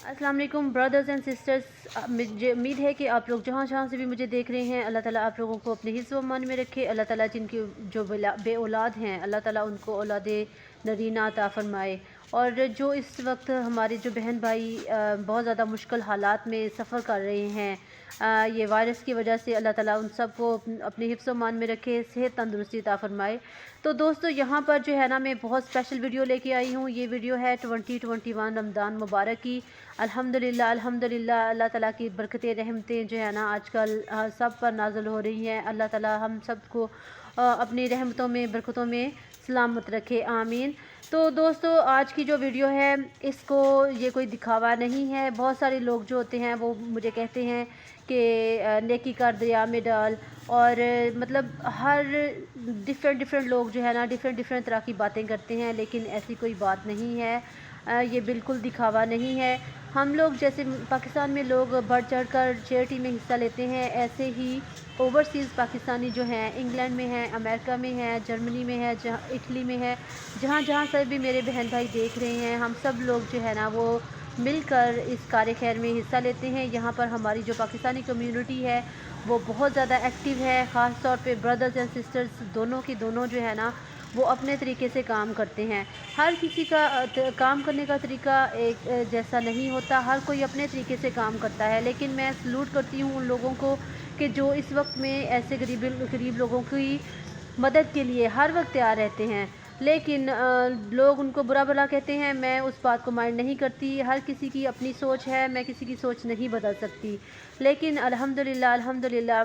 अस्सलाम वालेकुम brothers and sisters. मुझे उम्मीद है कि आप लोग जहाँ जहाँ से भी मुझे देख रहे हैं, अल्लाह ताला आप लोगों को अपने हिफ्ज़ व अमान में रखे। अल्लाह ताला जिनकी जो बे औलाद हैं, अल्लाह ताला उनको औलाद नरीना अता फ़रमाए। और जो इस वक्त हमारे जो बहन भाई बहुत ज़्यादा मुश्किल हालात में सफ़र कर रहे हैं, ये वायरस की वजह से, अल्लाह ताला उन सब को अपने हिफ्ज़ व अमान में रखे, सेहत तंदुरुस्ती अता फ़रमाए। तो दोस्तों, यहाँ पर जो है ना, मैं बहुत स्पेशल वीडियो लेके आई हूँ। ये वीडियो है 2021 रमज़ान मुबारक की। अल्हम्दुलिल्लाह अल्हम्दुलिल्लाह, अल्लाह ताला की बरकतें रहमतें जो है ना आजकल सब पर नाज़िल हो रही हैं। अल्लाह ताला हम सब को अपनी रहमतों में बरकतों में सलामत रखे, आमीन। तो दोस्तों, आज की जो वीडियो है, इसको ये कोई दिखावा नहीं है। बहुत सारे लोग जो होते हैं वो मुझे कहते हैं कि नेकी कर दरिया में डाल, और मतलब हर डिफरेंट लोग जो है ना डिफरेंट तरह की बातें करते हैं, लेकिन ऐसी कोई बात नहीं है। ये बिल्कुल दिखावा नहीं है। हम लोग जैसे पाकिस्तान में लोग बढ़ चढ़ कर चैरिटी में हिस्सा लेते हैं, ऐसे ही ओवरसीज़ पाकिस्तानी जो हैं, इंग्लैंड में हैं, अमेरिका में हैं, जर्मनी में है, जहाँ इटली में है, जहाँ जहाँ से भी मेरे बहन भाई देख रहे हैं, हम सब लोग जो है ना वो मिलकर इस कार्य खैर में हिस्सा लेते हैं। यहाँ पर हमारी जो पाकिस्तानी कम्युनिटी है वो बहुत ज़्यादा एक्टिव है। ख़ास तौर पे ब्रदर्स एंड सिस्टर्स दोनों की दोनों जो है ना वो अपने तरीके से काम करते हैं। हर किसी का काम करने का तरीका एक जैसा नहीं होता, हर कोई अपने तरीके से काम करता है। लेकिन मैं सलूट करती हूँ उन लोगों को कि जो इस वक्त में ऐसे गरीब लोगों की मदद के लिए हर वक्त तैयार रहते हैं। लेकिन लोग उनको बुरा भला कहते हैं, मैं उस बात को माइंड नहीं करती। हर किसी की अपनी सोच है, मैं किसी की सोच नहीं बदल सकती। लेकिन अल्हम्दुलिल्लाह अल्हम्दुलिल्लाह,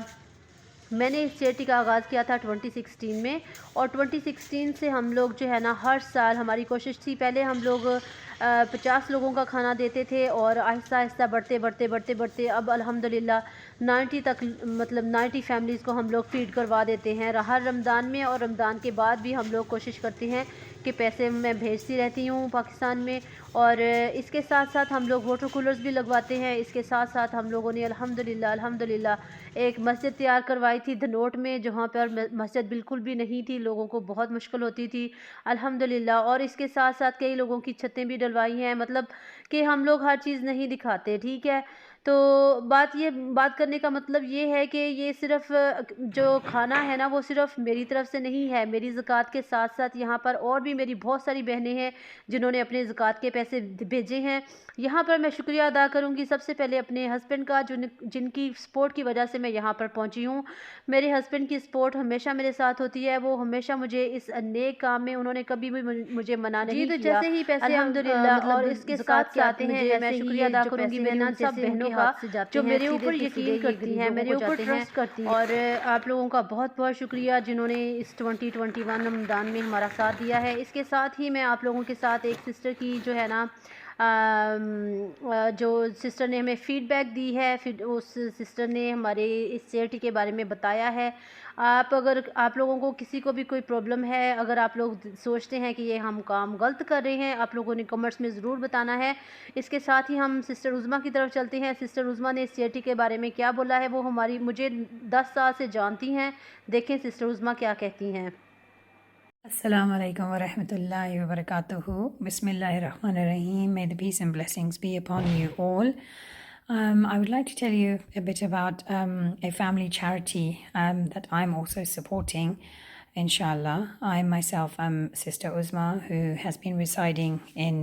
मैंने इस चैरिटी का आगाज़ किया था 2016 में, और 2016 से हम लोग जो है ना हर साल हमारी कोशिश थी। पहले हम लोग 50 लोगों का खाना देते थे, और आहिस्ता आहिस्ता बढ़ते अब अल्हम्दुलिल्लाह 90 तक, मतलब 90 फैमिलीज़ को हम लोग फ़ीड करवा देते हैं हर रमज़ान में। और रमज़ान के बाद भी हम लोग कोशिश करते हैं कि पैसे मैं भेजती रहती हूँ पाकिस्तान में। और इसके साथ साथ हम लोग वाटर कूलर्स भी लगवाते हैं। इसके साथ साथ हम लोगों ने अल्हम्दुलिल्लाह अल्हम्दुलिल्लाह एक मस्जिद तैयार करवाई थी धनोट में, जहाँ पर मस्जिद बिल्कुल भी नहीं थी, लोगों को बहुत मुश्किल होती थी, अल्हम्दुलिल्लाह। और इसके साथ साथ कई लोगों की छतें भी डलवाई हैं। मतलब कि हम लोग हर चीज़ नहीं दिखाते, ठीक है। तो बात करने का मतलब ये है कि ये सिर्फ़ जो खाना है ना वो सिर्फ़ मेरी तरफ से नहीं है। मेरी ज़कात के साथ साथ यहाँ पर और भी मेरी बहुत सारी बहनें हैं जिन्होंने अपने ज़कात के पैसे भेजे हैं। यहाँ पर मैं शुक्रिया अदा करूँगी सबसे पहले अपने हस्बैंड का, जिनकी सपोर्ट की वजह से मैं यहाँ पर पहुँची हूँ। मेरे हस्बैंड की सपोर्ट हमेशा मेरे साथ होती है। वो हमेशा मुझे इस नेक काम में उन्होंने कभी भी मुझे मना नहीं तो किया, जैसे ही पैसे अल्हम्दुलिल्लाह। मतलब और इसके ज़कात साथ के साथ आते हैं, मुझे मैं वैसे ही शुक्रिया ये अदा जो करूँगी पैसे हैं मेरी ना, उन सब जैसे बहनों उनके का हाथ से जाते जो हैं, मेरे सीधे ऊपर के सीधे यकीन ये करती हैं, गरीब लोगों मेरे को ऊपर जाते हैं। ट्रस्ट करती हैं। और आप लोगों का बहुत बहुत शुक्रिया जिन्होंने इस 2021 रमज़ान में हमारा साथ दिया है। इसके साथ ही मैं आप लोगों के साथ एक सिस्टर की जो है ना जो सिस्टर ने हमें फ़ीडबैक दी है, फिर उस सिस्टर ने हमारे इस चैरिटी के बारे में बताया है। अगर आप लोगों को किसी को भी कोई प्रॉब्लम है, अगर आप लोग सोचते हैं कि ये हम काम गलत कर रहे हैं, आप लोगों ने कमेंट्स में ज़रूर बताना है। इसके साथ ही हम सिस्टर उज़्मा की तरफ चलते हैं। सिस्टर उज़्मा ने इस चैरिटी के बारे में क्या बोला है, वो हमारी मुझे 10 साल से जानती हैं। देखें सिस्टर उज़्मा क्या कहती हैं। Assalamu alaikum wa rahmatullahi wa barakatuhu. Bismillahir Rahmanir Rahim. May the peace and blessings be upon you all. I would like to tell you a bit about a family charity that I'm also supporting, inshallah. I myself am Sister Uzma, who has been residing in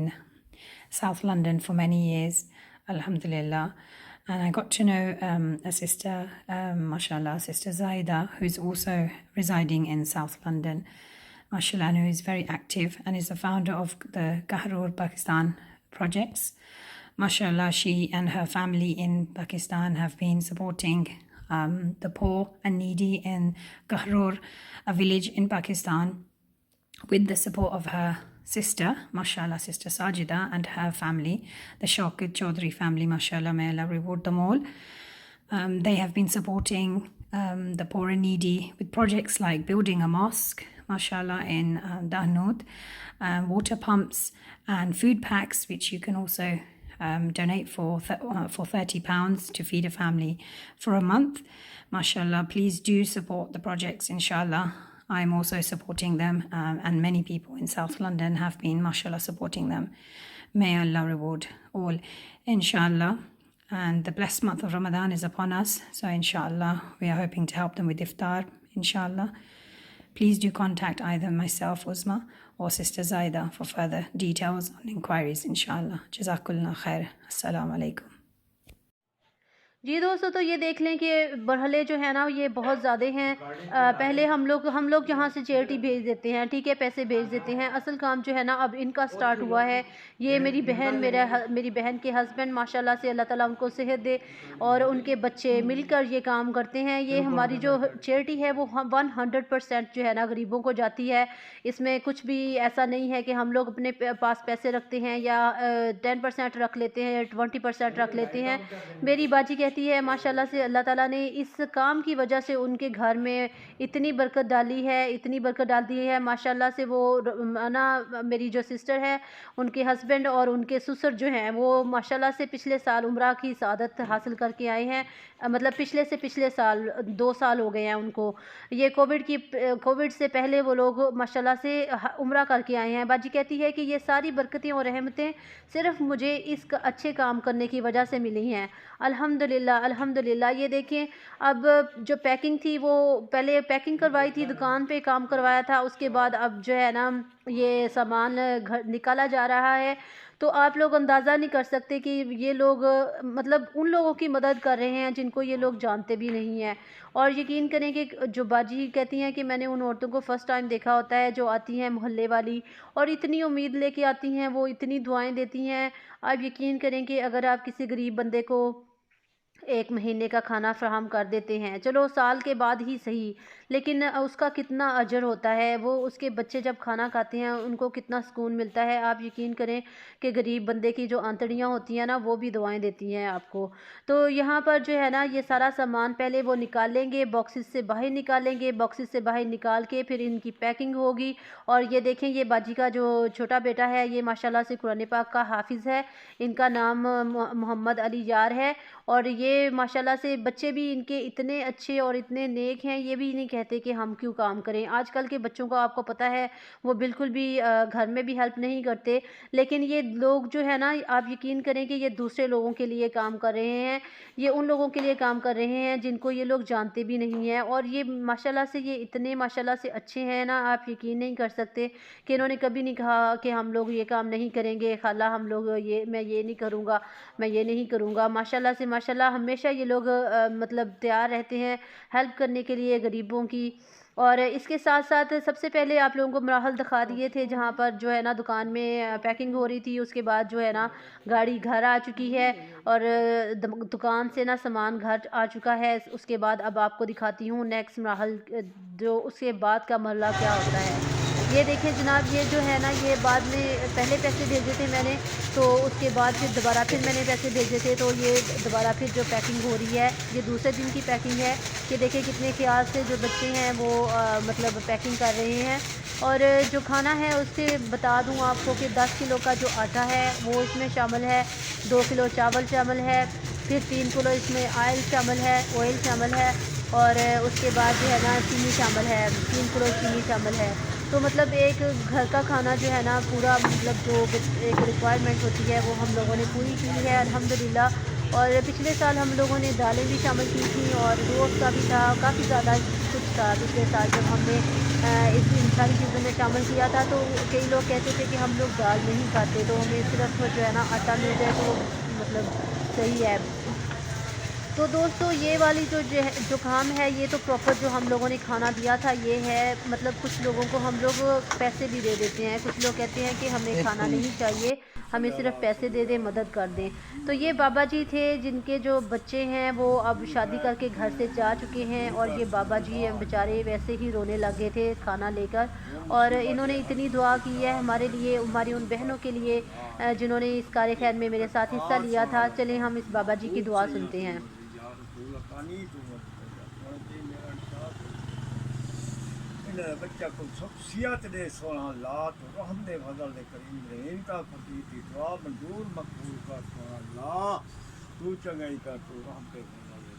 South London for many years, alhamdulillah. And I got to know a sister, mashallah, Sister Zaida, who's also residing in South London. Mashallah, who is very active and is the founder of the Kahrur Pakistan projects. Mashallah, she and her family in Pakistan have been supporting the poor and needy in Kahrur, a village in Pakistan, with the support of her sister, mashallah, Sister Sajida, and her family, the Shaukat Chaudhry family, mashallah, may Allah reward them all. They have been supporting the poor and needy with projects like building a mosque, mashallah, in Dahnood, water pumps and food packs, which you can also donate for £30 to feed a family for a month. Mashallah, please do support the projects, inshallah. I'm also supporting them, and many people in South London have been, mashallah, supporting them. May Allah reward all, inshallah. And the blessed month of Ramadan is upon us, so inshallah we are hoping to help them with iftar, inshallah. Please do contact either myself, Uzma, or Sister Zaida for further details and inquiries, inshallah. Jazakallah khair. Assalamu alaikum. जी दोस्तों, तो ये देख लें कि मरहले जो है ना ये बहुत ज़्यादा हैं। पहले हम लोग यहाँ से चैरिटी भेज देते हैं, ठीक है, पैसे भेज देते हैं। असल काम जो है ना अब इनका स्टार्ट हुआ है। ये मेरी बहन के हस्बैंड माशाल्लाह से अल्लाह ताला उनको सेहत दे और उनके बच्चे मिलकर ये काम करते हैं। ये हमारी जो चैरिटी है वो 100% जो है ना गरीबों को जाती है। इसमें कुछ भी ऐसा नहीं है कि हम लोग अपने पास पैसे रखते हैं या 10% रख लेते हैं या 20% रख लेते हैं। मेरी बाजी कहती है माशाल्लाह से अल्लाह ताला ने इस काम की वजह से उनके घर में इतनी बरकत डाली है माशाल्लाह से। वो ना मेरी जो सिस्टर है उनके हस्बैंड और उनके ससुर जो हैं वो माशाल्लाह से पिछले साल उम्रा की सआदत हासिल करके आए हैं। मतलब पिछले साल 2 साल हो गए हैं उनको। ये कोविड से पहले वो लोग माशाल्लाह से उम्रा करके आए हैं। बाजी कहती है कि ये सारी बरकतें और रहमतें सिर्फ मुझे इस अच्छे काम करने की वजह से मिली हैं। अल्हम्दुलिल्लाह। ये देखें, अब जो पैकिंग थी वो पहले पैकिंग करवाई थी, दुकान पे काम करवाया था, उसके बाद अब जो है ना ये सामान घर निकाला जा रहा है। तो आप लोग अंदाज़ा नहीं कर सकते कि ये लोग मतलब उन लोगों की मदद कर रहे हैं जिनको ये लोग जानते भी नहीं हैं। और यकीन करें कि जो बाजी कहती हैं कि मैंने उन औरतों को फ़र्स्ट टाइम देखा होता है जो आती हैं मोहल्ले वाली और इतनी उम्मीद लेके आती हैं, वो इतनी दुआएं देती हैं। आप यकीन करें कि अगर आप किसी गरीब बंदे को 1 महीने का खाना फ़राहम कर देते हैं, चलो साल के बाद ही सही, लेकिन उसका कितना अजर होता है। वो उसके बच्चे जब खाना खाते हैं उनको कितना सुकून मिलता है। आप यकीन करें कि गरीब बंदे की जो आंतड़ियाँ होती हैं ना वो भी दुआएं देती हैं आपको। तो यहाँ पर जो है ना ये सारा सामान पहले वो निकालेंगे, बॉक्सेस से बाहर निकालेंगे, बॉक्सेस से बाहर निकाल के फिर इनकी पैकिंग होगी। और ये देखें, ये बाजी का जो छोटा बेटा है ये माशाल्लाह से कुरान पाक का हाफिज़ है। इनका नाम मोहम्मद अली यार है। और ये माशाल्लाह से बच्चे भी इनके इतने अच्छे और इतने नेक हैं, ये भी नहीं कहते कि हम क्यों काम करें। आजकल के बच्चों को आपको पता है वो बिल्कुल भी घर में भी हेल्प नहीं करते, लेकिन ये लोग जो है ना आप यकीन करें कि ये दूसरे लोगों के लिए काम कर रहे हैं। ये उन लोगों के लिए काम कर रहे हैं जिनको ये लोग जानते भी नहीं हैं। और ये माशाल्लाह से ये इतने माशाल्लाह से अच्छे हैं ना, आप यकीन नहीं कर सकते कि इन्होंने कभी नहीं कहा कि हम लोग ये काम नहीं करेंगे, खाला हम लोग मैं ये नहीं करूँगा, मैं ये नहीं करूँगा। माशाल्लाह हमेशा ये लोग मतलब तैयार रहते हैं हेल्प करने के लिए गरीबों की। और इसके साथ साथ सबसे पहले आप लोगों को मराहल दिखा दिए थे जहाँ पर जो है ना दुकान में पैकिंग हो रही थी। उसके बाद जो है ना गाड़ी घर आ चुकी है और दुकान से ना सामान घर आ चुका है। उसके बाद अब आपको दिखाती हूँ नेक्स्ट मराहल, जो उसके बाद का मरला क्या होता है। ये देखिए जनाब, ये जो है ना ये बाद में पहले पैसे भेजे थे मैंने, तो उसके बाद फिर दोबारा फिर मैंने पैसे भेजे थे, तो ये दोबारा फिर जो पैकिंग हो रही है ये दूसरे दिन की पैकिंग है। ये देखिए कितने ख्याल से जो बच्चे हैं वो मतलब पैकिंग कर रहे हैं। और जो खाना है उससे बता दूं आपको कि 10 किलो का जो आटा है वो इसमें शामिल है, 2 किलो चावल शामिल है, फिर 3 किलो इसमें ऑयल शामिल है और उसके बाद जो है ना चीनी शामिल है, 3 किलो चीनी शामिल है। तो मतलब एक घर का खाना जो है ना पूरा मतलब जो एक रिक्वायरमेंट होती है वो हम लोगों ने पूरी की है अल्हम्दुलिल्लाह। और पिछले साल हम लोगों ने दालें भी शामिल की थी और रोज़ का भी था, काफ़ी ज़्यादा कुछ था पिछले साल जब हमने इन सारी चीज़ों में शामिल किया था। तो कई लोग कहते थे कि हम लोग दाल नहीं खाते, तो हमें सिर्फ जो है ना आटा मिल जाए तो मतलब सही है। तो दोस्तों ये वाली जो काम है ये तो प्रॉपर जो हम लोगों ने खाना दिया था ये है। मतलब कुछ लोगों को हम लोग पैसे भी दे देते हैं, कुछ लोग कहते हैं कि हमें खाना नहीं चाहिए, हमें सिर्फ पैसे दे दें, मदद कर दें। तो ये बाबा जी थे जिनके जो बच्चे हैं वो अब शादी करके घर से जा चुके हैं और ये बाबा जी बेचारे वैसे ही रोने लगे थे खाना लेकर। और इन्होंने इतनी दुआ की है हमारे लिए, हमारी उन बहनों के लिए जिन्होंने इस कार्य खैर में मेरे साथ हिस्सा लिया था। चलें हम इस बाबा जी की दुआ सुनते हैं। बच्चा को शख्सियत दे सोना ला तो रहम दे फजल दे करीम दे इनका फती थी दुआ मंजूर मकबूल कर सोना ला तू चंगाई कर तू रहम दे फजल दे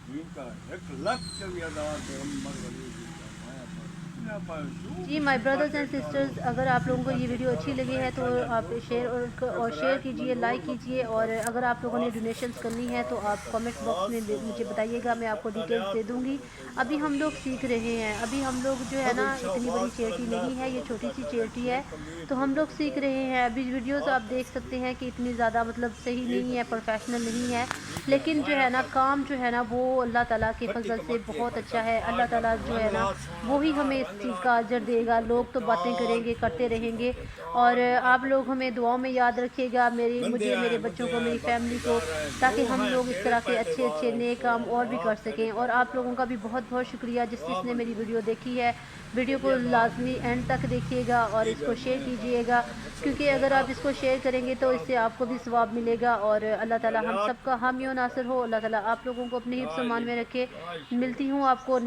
करीम का 1 लाख चविया दे उम्र वली दी माया पर जी माय ब्रदर्स एंड सिस्टर्स, अगर आप लोगों को ये वीडियो अच्छी लगी है तो आप शेयर कीजिए, लाइक कीजिए, और अगर आप लोगों ने डोनेशंस करनी है तो आप कमेंट बॉक्स में मुझे बताइएगा, मैं आपको डिटेल्स दे दूँगी। अभी हम लोग सीख रहे हैं, अभी हम लोग जो है ना, इतनी बड़ी चैरिटी नहीं है, ये छोटी सी चैरिटी है, तो हम लोग सीख रहे हैं। अभी वीडियोस आप देख सकते हैं कि इतनी ज़्यादा मतलब सही नहीं है, प्रोफेशनल नहीं है, लेकिन जो है ना काम जो है ना वो अल्लाह ताला के फजल से बहुत अच्छा है। अल्लाह ताला जो है ना वो ही हमें इस चीज़ का अजर देगा। लोग तो बातें करेंगे, करते रहेंगे, और आप लोग हमें दुआओं में याद रखिएगा, मुझे, मेरे बच्चों को, मेरी फैमिली को, ताकि हम लोग इस तरह के अच्छे अच्छे नए काम और भी कर सकें। और आप लोगों का भी बहुत बहुत शुक्रिया जिसने मेरी वीडियो देखी है। वीडियो को लाजमी एंड तक देखिएगा और इसको शेयर कीजिएगा, क्योंकि अगर आप इसको शेयर करेंगे तो इससे आपको भी सवाब मिलेगा, और अल्लाह ताला हम सब का हामी और नासिर हो। अल्लाह ताला आप लोगों को अपने हिफ्ज़-ओ-मान में रखे। मिलती हूँ आपको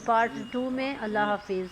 पार्ट 2 में। अल्लाह हाफिज़।